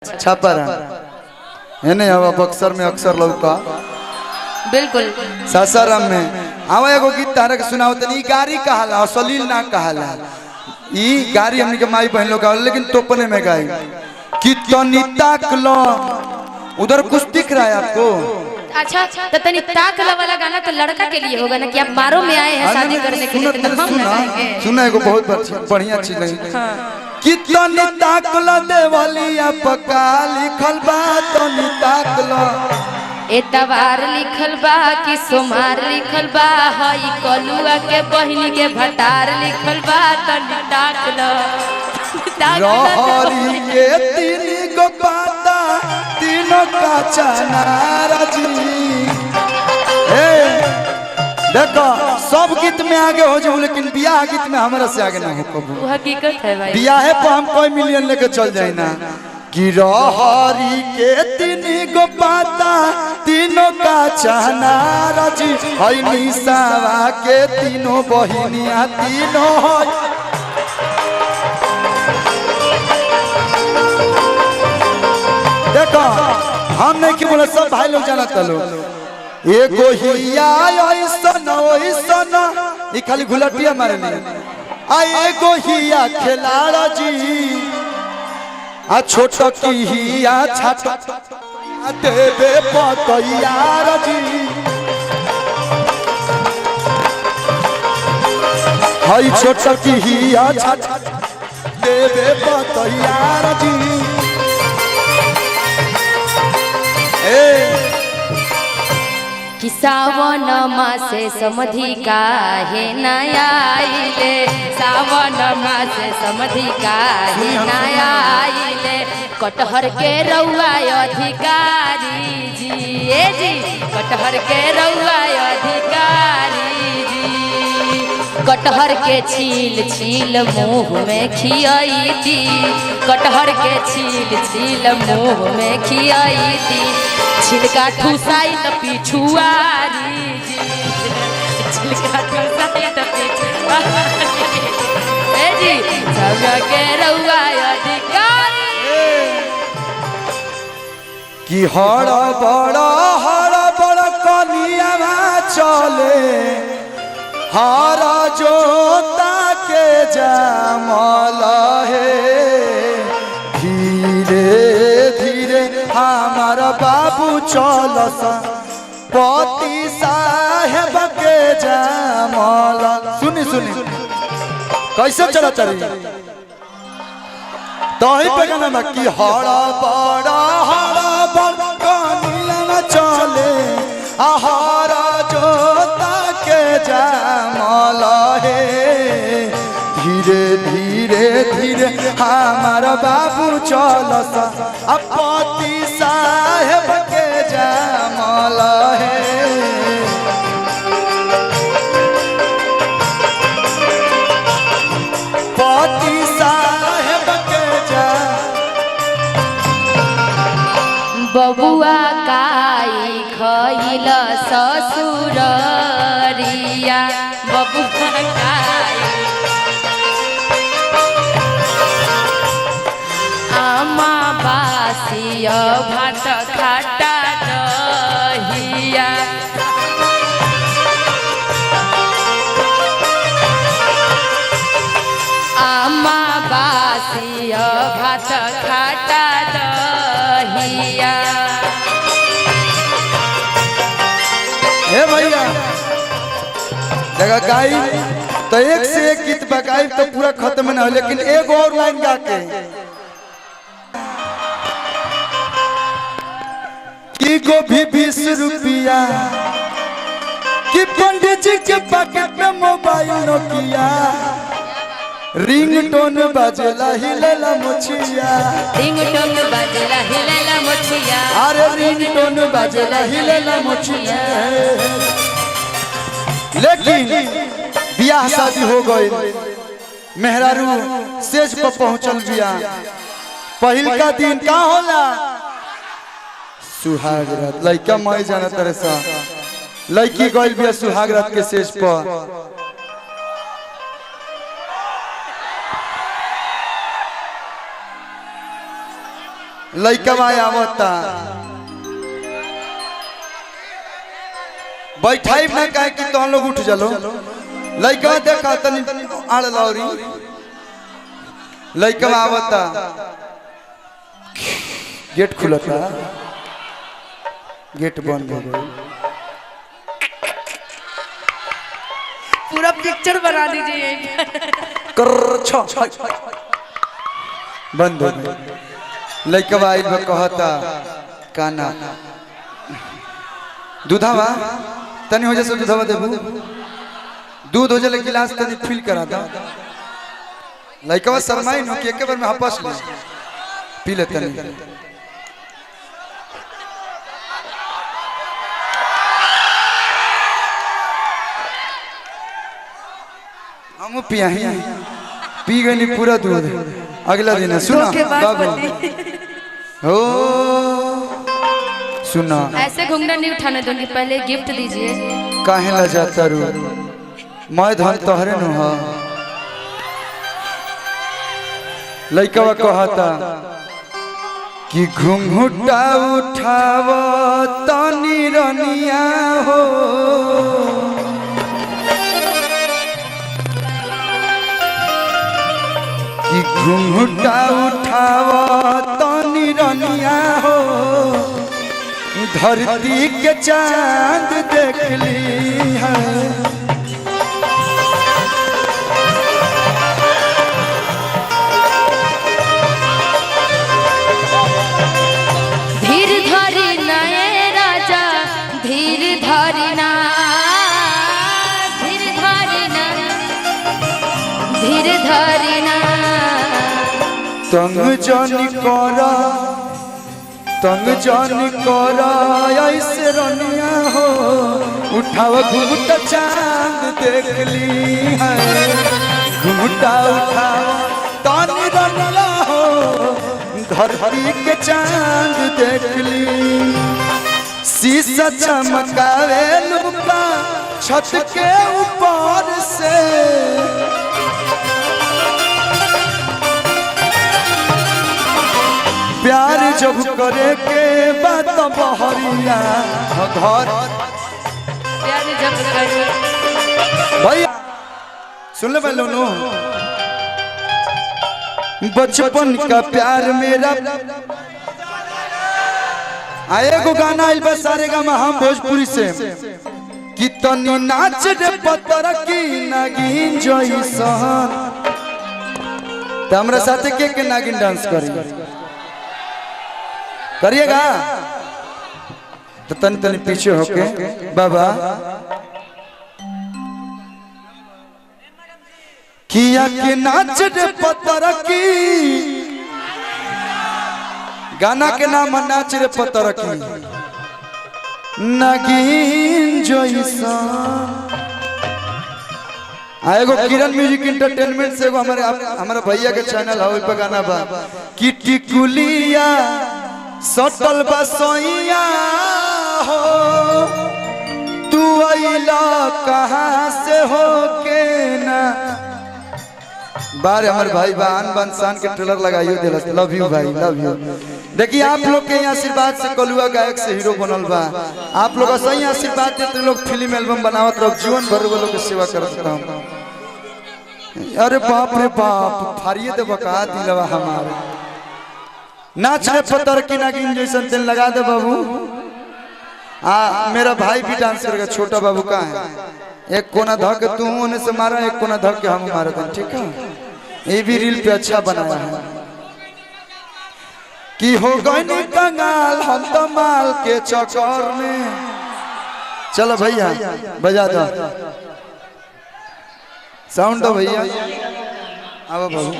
छापर है नहीं हवा बक्सर में अक्सर लौका बिल्कुल सासाराम में आवा एगो गीत तारा के सुनाओ तनी गारी कहला असलील ना कहला ई गारी हमनी के माई बहन लोग गावल लेकिन तोपने में गाई कि तनी ताक लो उधर कुछ दिख रहा है आपको। अच्छा तो तनी ताकला वाला गाना तो लड़का के लिए होगा ना कि आप मारो में आए हैं शादी करने के लिए तो हम ना गाएंगे। सुना एगो बहुत बढ़िया चीज है कि तनी ताकला देवलिया पका लिखल बा तनी ताकला एतवार लिखल बा कि सोमार लिखल बा हई कलुआ के बहिनी के भटार लिखल बा तनी ताकला रहरी के तीन गो पाता तीनों का चनारा जी। देखो सब गीत में आगे हो जाऊं लेकिन बियाह गीत में हमारा से आगे ना हो कबू। हकीकत है भाई बियाह पे हम कोई मिलियन लेके चल जाए ना कि रहरी के तीन गो पाता तीनों का चनारा जी हई निसावा के तीनों बहिनिया तीनों देखो हम नहीं कि बोले सब भाई लोग जाना चलो एगो हिया ऐसन ऐसन ये खाली घुलटिया मारे नहीं आ एगो हिया खिलाड़ा जी आ छोट की हिया छाट देवे पतैयार जी हई छोट की हिया छाट देवे पतैयार जी। कि सावन मासे समधि काहे नया आइले सावन मासे समधि काहे नया आइले कटहर के रउआ अधिकारी जी ए जी कटहर के रउआ अधिकारी जी कटहर के छील छील मुँह में खियाई दी कटहर के छील छील मुँह में खियाई दी छिलका ठुसाई त पिछुआरी जी छिलका ठुसाई त पिछुआरी ए जी सब के रउआ अधिकारी कि हड़ बड़ कनिया चले हर जोता के जामल है धीरे धीरे हमार बाबू चलस पति साहेब के जामल सुनी सुनी कैसे चला चली तो ही पे गाना कि हड़ बड़ कनिया चले हर जोता के जामल है धीरे धीरे धीरे हमार बाबू चलस पति साहेब के जामल है। पति साहेब के बबुआ काई खइल ससुरिया बबुआ काई आमा बासिया भात खाटा दहिया आमा बासिया भात खाटा दहिया। हे भैया जगह गाई तो एक से एक गीत बगाई तो पूरा खत्म ना हो लेकिन एक और लाइन गा के कि गोभी 20 रुपया कि पंडित जी के पॉकेट में मोबाइल नोकिया रिंगटोन बजेला हिलेला मुछिया रिंगटोन बजेला हिलेला मुछिया अरे रिंगटोन बजेला हिलेला मुछिया लेकिन बियाह शादी हो गई मेहरारू सेज पर पहुंचल बिया पहिल का दिन का होला सुहाग रात लड़का मई जाना तरह सा लड़की गइल बिया सुहाग रात के सेज पर लइकवा आवता बैठाई ना कहे कि तो लोग उठ चलो लइकवा देखा तनी आड़ लौरी लइकवा आवता गेट खुलता गेट बंद हो गई पूरा पिक्चर बना दीजिए कर बंद हो गई लइकवा आई कहता काना दूधावा तनी हो जैसे दूधावा देबू दूध हो जाए गिलास तनी फिल करा दा लइकवा शर्माई नो कि एक बार में हपस ले पी ले तनी हम पिया ही पी गई पूरा दूध अगला दिन सुना बाबू हो सुना ऐसे घूंघट नहीं उठाने दूंगी पहले गिफ्ट दीजिए काहे ला जाता रू मैं धन तोहरे नु हा लइकवा कहता कि घुंघुटा उठाव तनी रनिया हो कि घुंघुटा उठाव तनी रनिया हो धरती के चांद देख ली है धीर धरी नए राजा धीर धरी ना धीर धरी ना धीर धरी ना तंग जानी करा तंग जानी करा ऐसे रनिया हो उठाव घुंघटा चांद देख ली है घुंघटा उठाव तानी रनिया हो धरती के चांद देख ली शीशा चमकावे लुका छत के ऊपर से प्यार जब करे के बात बहरिया घर प्यार जब करे भैया सुन ले पहले नो बचपन का प्यार मेरा आए को गाना आइल बस सारे का हम भोजपुरी से कितनी नाच रे पतर की नागिन जैसन तो हमरा साथे के नागिन डांस करिएगा तो तनी तनी पीछे होके बाबा किया के नाच रे पतर की गाना के नाम नाच रे पतर की नागिन जैसा आएगो किरण म्यूजिक इंटरटेनमेंट से हमारे भैया के चैनल है पे गाना बा कि टिकुलिया सटल बसैया हो तू अइला कहाँ से हो के ना बार हमारे भाई बान बनसान के ट्रेलर लगाइयो दिलस लव यू भाई लव यू देखिए आप लोग के आशीर्वाद से कलुआ गायक से हीरो बनल बा आप लोग सही आशीर्वाद देते लोग फिल्म एल्बम बनावत रहो जीवन भर वो लोग की सेवा करता हूँ अरे बाप रे बाप फारिए दे बका दिलवा हमारे नाच रे पतर की नागिन जैसन तेल लगा दे बाबू मेरा भाई भी डांस करेगा छोटा बाबू का है एक कोना धक तू उन्हें से मारा एक कोना धक के हम मारा था ठीक है ये भी रील पे अच्छा बनाया है कि हो गई कंगाल हम तो माल के चक्कर में चलो भैया बजा दो साउंड दो भैया अब बाबू